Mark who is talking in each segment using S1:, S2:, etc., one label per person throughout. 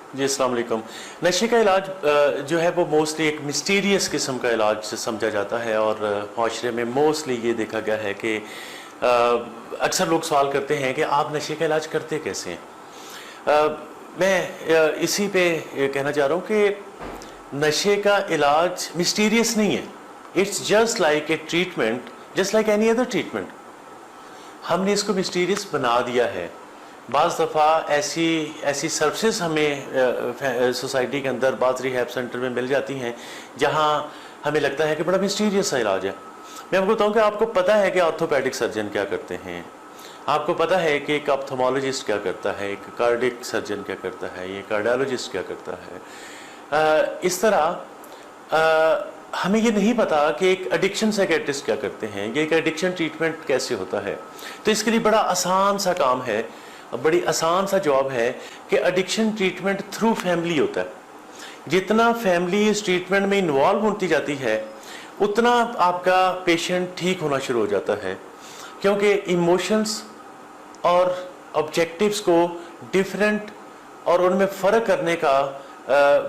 S1: जी अस्सलाम वालेकुम। नशे का इलाज जो है वो मोस्टली एक मिस्टीरियस किस्म का इलाज समझा जाता है और माशरे में मोस्टली ये देखा गया है कि अक्सर लोग सवाल करते हैं कि आप नशे का इलाज करते कैसे हैं। मैं इसी पे कहना चाह रहा हूँ कि नशे का इलाज मिस्टीरियस नहीं है। It's just like a treatment, just like any other treatment. हमने इसको मिस्टीरियस बना दिया है। बाज़ दफ़ा ऐसी सर्विसेज हमें सोसाइटी के अंदर बाज़ रिहैब सेंटर में मिल जाती हैं जहां हमें लगता है कि बड़ा मिस्टीरियस सा इलाज है। मैं आपको बताऊं कि आपको पता है कि ऑर्थोपेडिक सर्जन क्या करते हैं, आपको पता है कि एक ऑप्थोमोलॉजिस्ट क्या करता है, एक कार्डिक सर्जन क्या करता है, ये कार्डियोलॉजिस्ट क्या करता है। इस तरह हमें ये नहीं पता कि एक एडिक्शन साइकेट्रिस्ट क्या करते हैं, ये एक एडिक्शन ट्रीटमेंट कैसे होता है। तो इसके लिए बड़ा आसान सा काम है, बड़ी आसान सा जॉब है कि एडिक्शन ट्रीटमेंट थ्रू फैमिली होता है। जितना फैमिली इस ट्रीटमेंट में इन्वॉल्व होती जाती है उतना आपका पेशेंट ठीक होना शुरू हो जाता है, क्योंकि इमोशंस और ऑब्जेक्टिव्स को डिफरेंट और उनमें फ़र्क करने का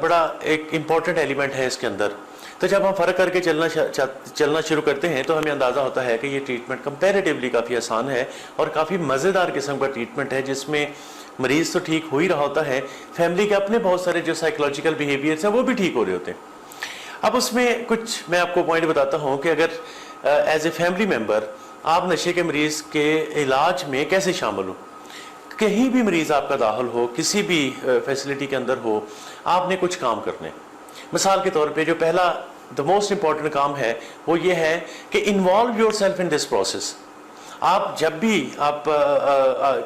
S1: बड़ा एक इम्पॉर्टेंट एलिमेंट है इसके अंदर। तो जब हम फ़र्क करके चलना शुरू करते हैं तो हमें अंदाज़ा होता है कि ये ट्रीटमेंट कंपैरेटिवली काफ़ी आसान है और काफ़ी मज़ेदार किस्म का ट्रीटमेंट है, जिसमें मरीज़ तो ठीक हो ही रहा होता है, फैमिली के अपने बहुत सारे जो साइकोलॉजिकल बिहेवियर्स हैं वो भी ठीक हो रहे होते हैं। अब उसमें कुछ मैं आपको पॉइंट बताता हूँ कि अगर एज ए फैमिली मेम्बर आप नशे के मरीज़ के इलाज में कैसे शामिल हो। कहीं भी मरीज़ आपका दाखिल हो, किसी भी फैसिलिटी के अंदर हो, आपने कुछ काम करने। मिसाल के तौर पे जो पहला द मोस्ट इम्पॉर्टेंट काम है वो ये है कि involve your self in this process. आप जब भी आप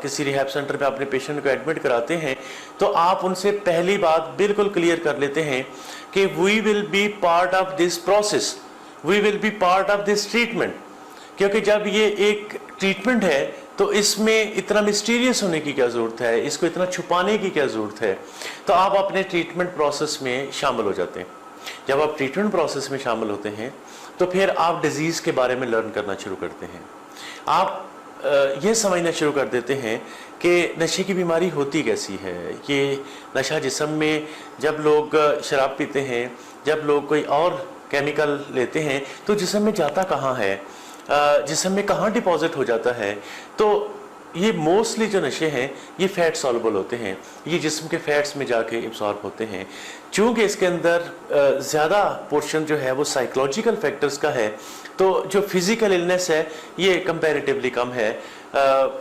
S1: किसी रिहैब सेंटर में अपने पेशेंट को एडमिट कराते हैं तो आप उनसे पहली बात बिल्कुल क्लियर कर लेते हैं कि we will be part of this process, we will be part of this treatment. क्योंकि जब ये एक ट्रीटमेंट है तो इसमें इतना मिस्टीरियस होने की क्या ज़रूरत है, इसको इतना छुपाने की क्या ज़रूरत है। तो आप अपने ट्रीटमेंट प्रोसेस में शामिल हो जाते हैं। जब आप ट्रीटमेंट प्रोसेस में शामिल होते हैं तो फिर आप डिजीज़ के बारे में लर्न करना शुरू करते हैं। आप ये समझना शुरू कर देते हैं कि नशे की बीमारी होती कैसी है। ये नशा जिस्म में जब लोग शराब पीते हैं, जब लोग कोई और केमिकल लेते हैं तो जिस्म में जाता कहाँ है, जिस्म में कहाँ डिपॉजिट हो जाता है। तो ये मोस्टली जो नशे हैं ये फैट सॉल्युबल होते हैं, ये जिस्म के फैट्स में जाके एब्सॉर्ब होते हैं। चूँकि इसके अंदर ज़्यादा पोर्शन जो है वो साइकोलॉजिकल फैक्टर्स का है, तो जो फिज़िकल इलनेस है ये कंपैरेटिवली कम है।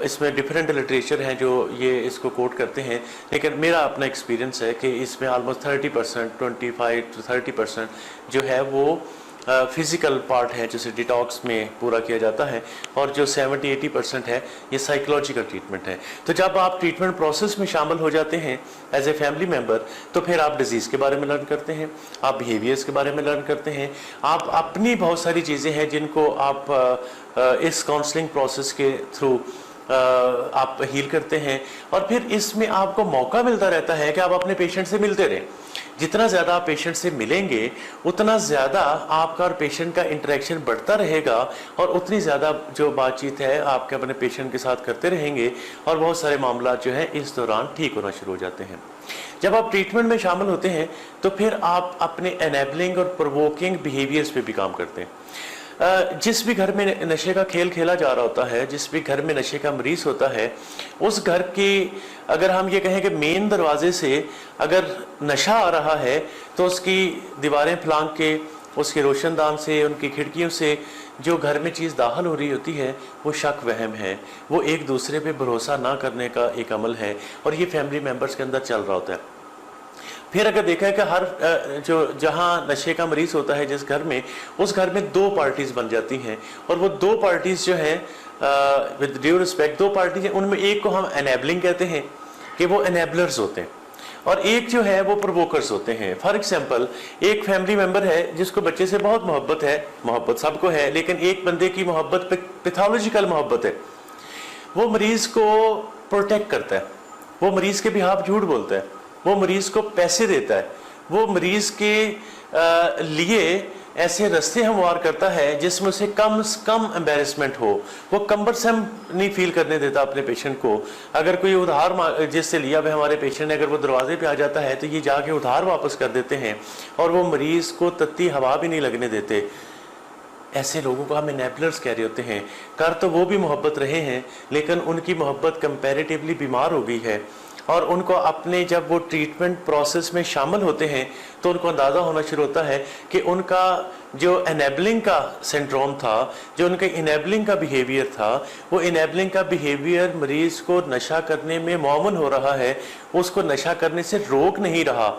S1: इसमें डिफरेंट लिटरेचर हैं जो ये इसको कोट करते हैं, लेकिन मेरा अपना एक्सपीरियंस है कि इसमें ऑलमोस्ट 30%, 25 to 30% जो है वो फिज़िकल पार्ट है जिसे डिटॉक्स में पूरा किया जाता है, और जो 70-80% है ये साइकोलॉजिकल ट्रीटमेंट है। तो जब आप ट्रीटमेंट प्रोसेस में शामिल हो जाते हैं एज ए फैमिली मेम्बर तो फिर आप डिजीज़ के बारे में लर्न करते हैं, आप बिहेवियर्स के बारे में लर्न करते हैं, आप अपनी बहुत सारी चीज़ें हैं जिनको आप इस काउंसलिंग प्रोसेस के थ्रू आप हील करते हैं। और फिर इसमें आपको मौका मिलता रहता है कि आप अपने पेशेंट से मिलते रहें। जितना ज़्यादा आप पेशेंट से मिलेंगे उतना ज़्यादा आपका और पेशेंट का इंटरेक्शन बढ़ता रहेगा और उतनी ज़्यादा जो बातचीत है आपके अपने पेशेंट के साथ करते रहेंगे और बहुत सारे मामला जो है इस दौरान ठीक होना शुरू हो जाते हैं। जब आप ट्रीटमेंट में शामिल होते हैं तो फिर आप अपने एनेबलिंग और प्रोवोकिंग बिहेवियर्स पे भी काम करते हैं। जिस भी घर में नशे का खेल खेला जा रहा होता है, जिस भी घर में नशे का मरीज होता है, उस घर की अगर हम ये कहें कि मेन दरवाजे से अगर नशा आ रहा है तो उसकी दीवारें फलांग के, उसके रोशनदान से, उनकी खिड़कियों से जो घर में चीज़ दाखिल हो रही होती है वो शक वहम है, वो एक दूसरे पे भरोसा ना करने का एक अमल है, और ये फैमिली मेम्बर्स के अंदर चल रहा होता है। फिर अगर देखा है कि हर जो जहाँ नशे का मरीज होता है जिस घर में, उस घर में दो पार्टीज बन जाती हैं, और वो दो पार्टीज जो हैं विद ड्यू रिस्पेक्ट दो पार्टीज हैं, उनमें एक को हम एनेबलिंग कहते हैं कि वो एनेबलर्स होते हैं, और एक जो है वो प्रोवोकर्स होते हैं। फॉर एग्जाम्पल एक फैमिली मेम्बर है जिसको बच्चे से बहुत मोहब्बत है, मोहब्बत सबको है, लेकिन एक बंदे की मोहब्बत पैथोलॉजिकल मोहब्बत है, वो मरीज को प्रोटेक्ट करता है, वो मरीज के बिहाफ झूठ बोलता है, वो मरीज को पैसे देता है, वो मरीज के लिए ऐसे रास्ते हमवार करता है जिसमें उसे कम से कम एम्बेरसमेंट हो, वो कम्बरसम नहीं फील करने देता अपने पेशेंट को। अगर कोई उधार जिससे लिया हुआ हमारे पेशेंट ने, अगर वो दरवाजे पे आ जाता है तो ये जाके उधार वापस कर देते हैं और वो मरीज को तत्ती हवा भी नहीं लगने देते। ऐसे लोगों को हम इनेबलर्स कह रहे होते हैं। कर तो वो भी मोहब्बत रहे हैं, लेकिन उनकी मोहब्बत कंपैरेटिवली बीमार हो गई है और उनको अपने जब वो ट्रीटमेंट प्रोसेस में शामिल होते हैं तो उनको अंदाज़ा होना शुरू होता है कि उनका जो इनेबलिंग का सिंड्रोम था, जो उनका इनेबलिंग का बिहेवियर था, वो इनेबलिंग का बिहेवियर मरीज़ को नशा करने में मुअव्वन हो रहा है, उसको नशा करने से रोक नहीं रहा।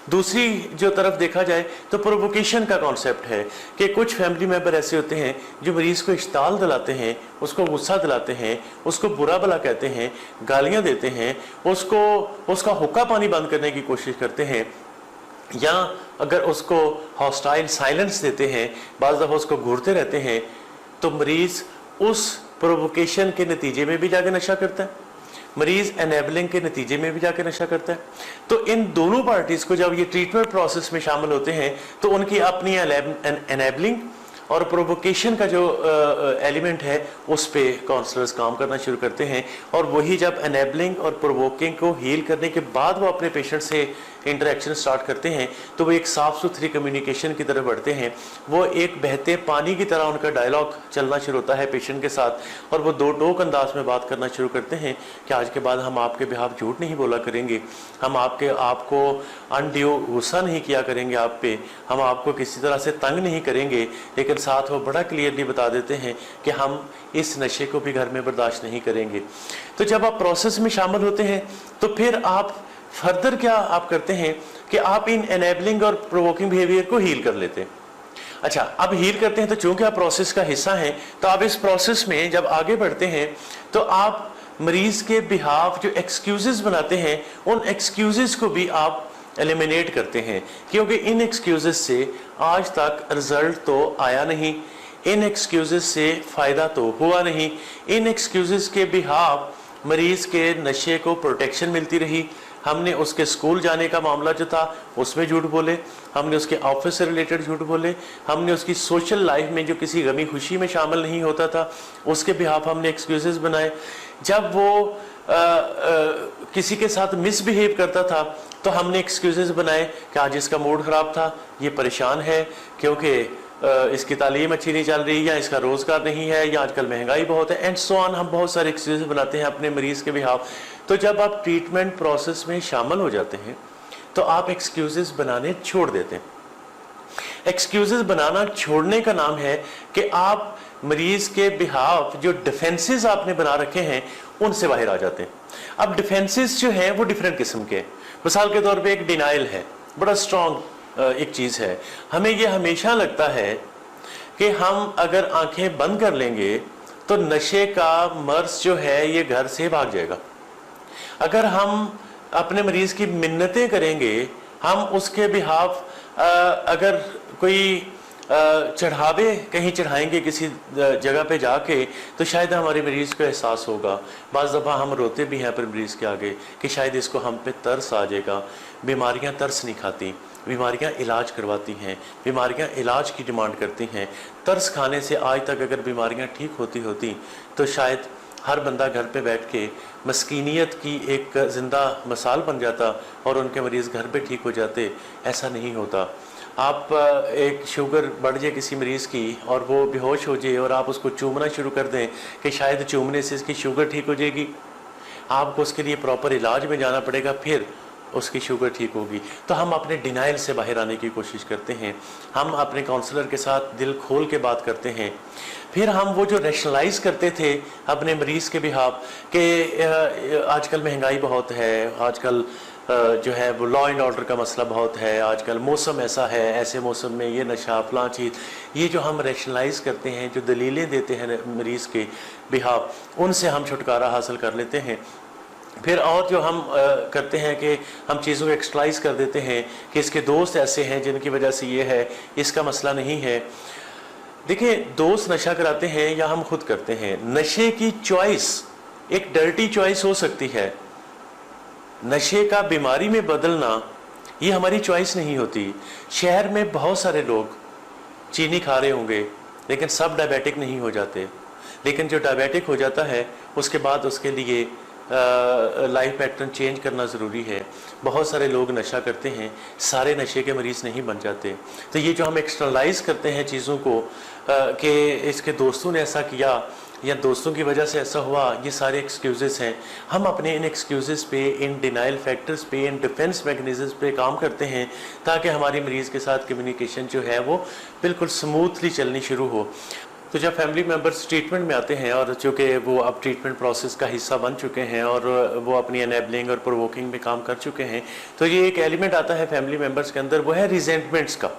S1: दूसरी जो तरफ देखा जाए तो प्रोवोकेशन का कॉन्सेप्ट है कि कुछ फैमिली मेंबर ऐसे होते हैं जो मरीज़ को इश्ताल दिलाते हैं, उसको गुस्सा दिलाते हैं, उसको बुरा भला कहते हैं, गालियां देते हैं, उसका हुक्का पानी बंद करने की कोशिश करते हैं, या अगर उसको हॉस्टाइल साइलेंस देते हैं, बाज़ दफ़ा उसको घूरते रहते हैं, तो मरीज़ उस प्रोवोकेशन के नतीजे में भी जाके नशा करता है, मरीज एनेबलिंग के नतीजे में भी जाके नशा करता है। तो इन दोनों पार्टीज को जब ये ट्रीटमेंट प्रोसेस में शामिल होते हैं तो उनकी अपनी एनेबलिंग और प्रोवोकेशन का जो एलिमेंट है उस पे काउंसलर्स काम करना शुरू करते हैं, और वही जब एनेबलिंग और प्रोवोकिंग को हील करने के बाद वो अपने पेशेंट से इंटरेक्शन स्टार्ट करते हैं तो वो एक साफ़ सुथरी कम्युनिकेशन की तरफ बढ़ते हैं। वो एक बहते पानी की तरह उनका डायलॉग चलना शुरू होता है पेशेंट के साथ, और वो दो टोक अंदाज में बात करना शुरू करते हैं कि आज के बाद हम आपके बिहाफ झूठ नहीं बोला करेंगे, हम आपको अनड्यू गुस्सा नहीं किया करेंगे आप पे, हम आपको किसी तरह से तंग नहीं करेंगे, लेकिन साथ वो बड़ा क्लियरली बता देते हैं कि हम इस नशे को भी घर में बर्दाश्त नहीं करेंगे। तो जब आप प्रोसेस में शामिल होते हैं तो फिर आप फर्दर क्या आप करते हैं कि आप इन एनेबलिंग और प्रोवोकिंग बिहेवियर को हील कर लेते हैं। अच्छा, अब हील करते हैं तो चूंकि आप प्रोसेस का हिस्सा हैं तो आप इस प्रोसेस में जब आगे बढ़ते हैं तो आप मरीज के बिहाफ जो एक्सक्यूजेस बनाते हैं उन एक्सक्यूजेस को भी आप एलिमिनेट करते हैं, क्योंकि इन एक्सक्यूजेस से आज तक रिजल्ट तो आया नहीं, इन एक्सक्यूजेस से फ़ायदा तो हुआ नहीं, इन एक्सक्यूजेस के बिहाफ मरीज के नशे को प्रोटेक्शन मिलती रही। हमने उसके स्कूल जाने का मामला जो था उसमें झूठ बोले, हमने उसके ऑफिस से रिलेटेड झूठ बोले, हमने उसकी सोशल लाइफ में जो किसी गमी खुशी में शामिल नहीं होता था उसके बिहाफ हमने एक्सक्यूजेस बनाए। जब वो किसी के साथ मिसबिहेव करता था तो हमने एक्सक्यूजेस बनाए कि आज इसका मूड ख़राब था, ये परेशान है क्योंकि इसकी तालीम अच्छी नहीं चल रही, या इसका रोज़गार नहीं है, या आजकल महंगाई बहुत है, एंड सो ऑन। हम बहुत सारे एक्सक्यूजेस बनाते हैं अपने मरीज़ के बिहाफ। तो जब आप ट्रीटमेंट प्रोसेस में शामिल हो जाते हैं तो आप एक्सक्यूजेस बनाने छोड़ देते हैं। एक्सक्यूजेस बनाना छोड़ने का नाम है कि आप मरीज के बिहाफ जो डिफेंसेस आपने बना रखे हैं उनसे बाहर आ जाते हैं। अब डिफेंसेस जो हैं वो डिफरेंट किस्म के, मिसाल के तौर पे एक डिनाइल है, बड़ा स्ट्रॉन्ग एक चीज़ है। हमें ये हमेशा लगता है कि हम अगर आंखें बंद कर लेंगे तो नशे का मर्ज जो है ये घर से भाग जाएगा। अगर हम अपने मरीज की मिन्नतें करेंगे, हम उसके बिहाफ अगर कोई चढ़ावे कहीं चढ़ाएंगे किसी जगह पे जाके तो शायद हमारे मरीज़ को एहसास होगा। बाज़ दफ़ा हम रोते भी हैं अपने मरीज़ के आगे कि शायद इसको हम पे तरस आ जाएगा। बीमारियां तरस नहीं खाती, बीमारियां इलाज करवाती हैं, बीमारियां इलाज की डिमांड करती हैं। तरस खाने से आज तक अगर बीमारियां ठीक होती तो शायद हर बंदा घर पे बैठ के मस्कीनियत की एक ज़िंदा मिसाल बन जाता और उनके मरीज़ घर पे ठीक हो जाते। ऐसा नहीं होता। आप एक शुगर बढ़ जाए किसी मरीज़ की और वो बेहोश हो जाए और आप उसको चूमना शुरू कर दें कि शायद चूमने से इसकी शुगर ठीक हो जाएगी, आपको उसके लिए प्रॉपर इलाज में जाना पड़ेगा, फिर उसकी शुगर ठीक होगी। तो हम अपने डिनाइल से बाहर आने की कोशिश करते हैं, हम अपने काउंसलर के साथ दिल खोल के बात करते हैं। फिर हम वो जो रैशनलाइज करते थे अपने मरीज़ के बिहाफ कि आजकल महंगाई बहुत है, आजकल जो है वो लॉ एंड ऑर्डर का मसला बहुत है, आजकल मौसम ऐसा है, ऐसे मौसम में ये नशा फलां चीज़, ये जो हम रैशनलाइज करते हैं, जो दलीलें देते हैं मरीज़ के बिहाफ, उनसे हम छुटकारा हासिल कर लेते हैं। फिर और जो हम करते हैं कि हम चीज़ों को एक्सटलाइज कर देते हैं कि इसके दोस्त ऐसे हैं जिनकी वजह से ये है, इसका मसला नहीं है। देखिए, दोस्त नशा कराते हैं या हम खुद करते हैं, नशे की चॉइस एक डर्टी चॉइस हो सकती है। नशे का बीमारी में बदलना ये हमारी चॉइस नहीं होती। शहर में बहुत सारे लोग चीनी खा रहे होंगे, लेकिन सब डायबिटिक नहीं हो जाते। लेकिन जो डायबिटिक हो जाता है उसके बाद उसके लिए लाइफ पैटर्न चेंज करना ज़रूरी है। बहुत सारे लोग नशा करते हैं, सारे नशे के मरीज़ नहीं बन जाते। तो ये जो हम एक्सटर्नलाइज करते हैं चीज़ों को कि इसके दोस्तों ने ऐसा किया या दोस्तों की वजह से ऐसा हुआ, ये सारे एक्सक्यूज़ेस हैं। हम अपने इन एक्सक्यूज़ेस पे, इन डिनाइल फैक्टर्स पे, इन डिफेंस मैकेनिज़म्स पे काम करते हैं ताकि हमारी मरीज़ के साथ कम्युनिकेशन जो है वो बिल्कुल स्मूथली चलनी शुरू हो। तो जब फैमिली मेम्बर्स ट्रीटमेंट में आते हैं और चूँकि वो अब ट्रीटमेंट प्रोसेस का हिस्सा बन चुके हैं और वो अपनी एनेबलिंग और प्रोवोकिंग में काम कर चुके हैं, तो ये एक एलिमेंट आता है फैमिली मेम्बर्स के अंदर, वो है रिजेंटमेंट्स का,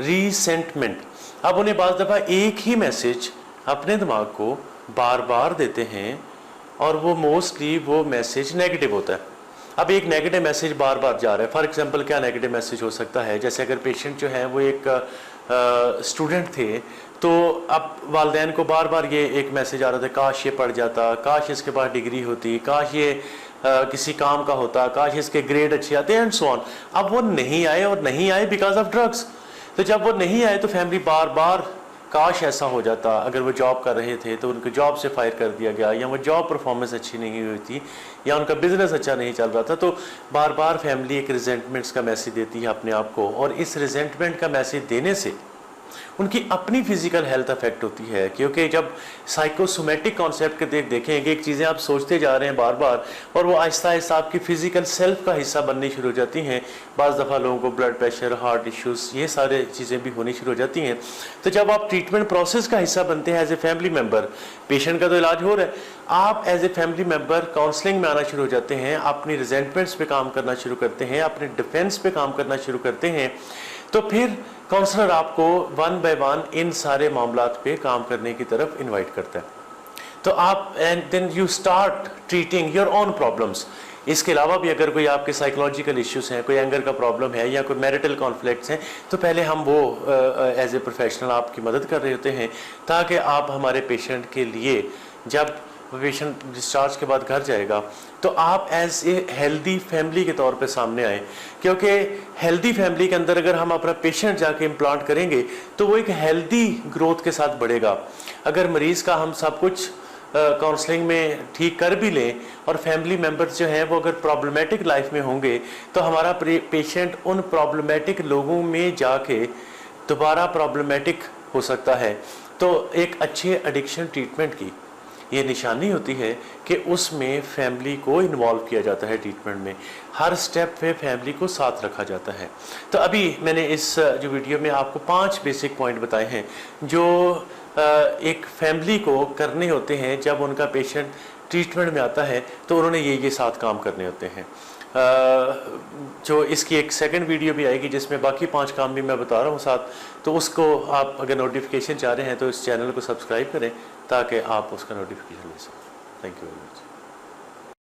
S1: रीसेंटमेंट। अब उन्हें बाज़ दफ़ा एक ही मैसेज अपने दिमाग को बार बार देते हैं और वो मोस्टली वो मैसेज नेगेटिव होता है। अब एक नेगेटिव मैसेज बार बार जा रहा है। फॉर एग्जांपल क्या नेगेटिव मैसेज हो सकता है, जैसे अगर पेशेंट जो है वो एक स्टूडेंट थे, तो अब वालिदैन को बार बार ये एक मैसेज आ रहा था, काश ये पढ़ जाता, काश इसके पास डिग्री होती, काश ये किसी काम का होता, काश इसके ग्रेड अच्छे आते एंड सो ऑन। अब वो नहीं आए और नहीं आए बिकॉज ऑफ ड्रग्स। तो जब वो नहीं आए तो फैमिली बार बार काश ऐसा हो जाता, अगर वो जॉब कर रहे थे तो उनको जॉब से फायर कर दिया गया, या वो जॉब परफॉर्मेंस अच्छी नहीं हुई थी, या उनका बिजनेस अच्छा नहीं चल रहा था। तो बार बार फैमिली एक रिजेंटमेंट्स का मैसेज देती है अपने आप को, और इस रिजेंटमेंट का मैसेज देने से उनकी अपनी फिजिकल हेल्थ अफेक्ट होती है। क्योंकि जब साइकोसोमेटिक कॉन्सेप्ट के देखेंगे, एक चीज़ें आप सोचते जा रहे हैं बार बार और वो आहिस्ता आहिस्ता आपकी फिजिकल सेल्फ का हिस्सा बननी शुरू हो जाती हैं। बाज़ दफ़ा लोगों को ब्लड प्रेशर, हार्ट इश्यूज़, ये सारे चीज़ें भी होनी शुरू हो जाती हैं। तो जब आप ट्रीटमेंट प्रोसेस का हिस्सा बनते हैं as a family member, patient का तो इलाज हो रहा है, आप as a family member counselling में आना शुरू हो जाते हैं, अपनी रिजेंटमेंट्स पे काम करना शुरू करते हैं, अपने डिफेंस पे काम करना शुरू करते हैं। तो फिर काउंसलर आपको वन बाय वन इन सारे मामलात पे काम करने की तरफ इनवाइट करता है। तो आप and then you start treating your own problems. इसके अलावा भी अगर कोई आपके साइकोलॉजिकल इश्यूज हैं, कोई एंगर का प्रॉब्लम है या कोई मैरिटल कॉन्फ्लिक्ट्स हैं, तो पहले हम वो एज ए प्रोफेशनल आपकी मदद कर रहे होते हैं ताकि आप हमारे पेशेंट के लिए, जब पेशेंट डिस्चार्ज के बाद घर जाएगा, तो आप एज ए हेल्दी फैमिली के तौर पे सामने आए। क्योंकि हेल्दी फैमिली के अंदर अगर हम अपना पेशेंट जाके इम्प्लांट करेंगे तो वो एक हेल्दी ग्रोथ के साथ बढ़ेगा। अगर मरीज़ का हम सब कुछ काउंसलिंग में ठीक कर भी लें और फैमिली मेम्बर्स जो हैं वो अगर प्रॉब्लमेटिक लाइफ में होंगे, तो हमारा पेशेंट उन प्रॉब्लमेटिक लोगों में जाके दोबारा प्रॉब्लमेटिक हो सकता है। तो एक अच्छे एडिक्शन ट्रीटमेंट की ये निशानी होती है कि उसमें फैमिली को इन्वॉल्व किया जाता है ट्रीटमेंट में, हर स्टेप पे फैमिली को साथ रखा जाता है। तो अभी मैंने इस जो वीडियो में आपको 5 बेसिक पॉइंट बताए हैं जो एक फैमिली को करने होते हैं जब उनका पेशेंट ट्रीटमेंट में आता है, तो उन्होंने ये 7 काम करने होते हैं। जो इसकी एक सेकंड वीडियो भी आएगी जिसमें बाकी 5 काम भी मैं बता रहा हूँ साथ, तो उसको आप अगर नोटिफिकेशन चाह रहे हैं तो इस चैनल को सब्सक्राइब करें ताकि आप उसका नोटिफिकेशन ले सकें। Thank you very much.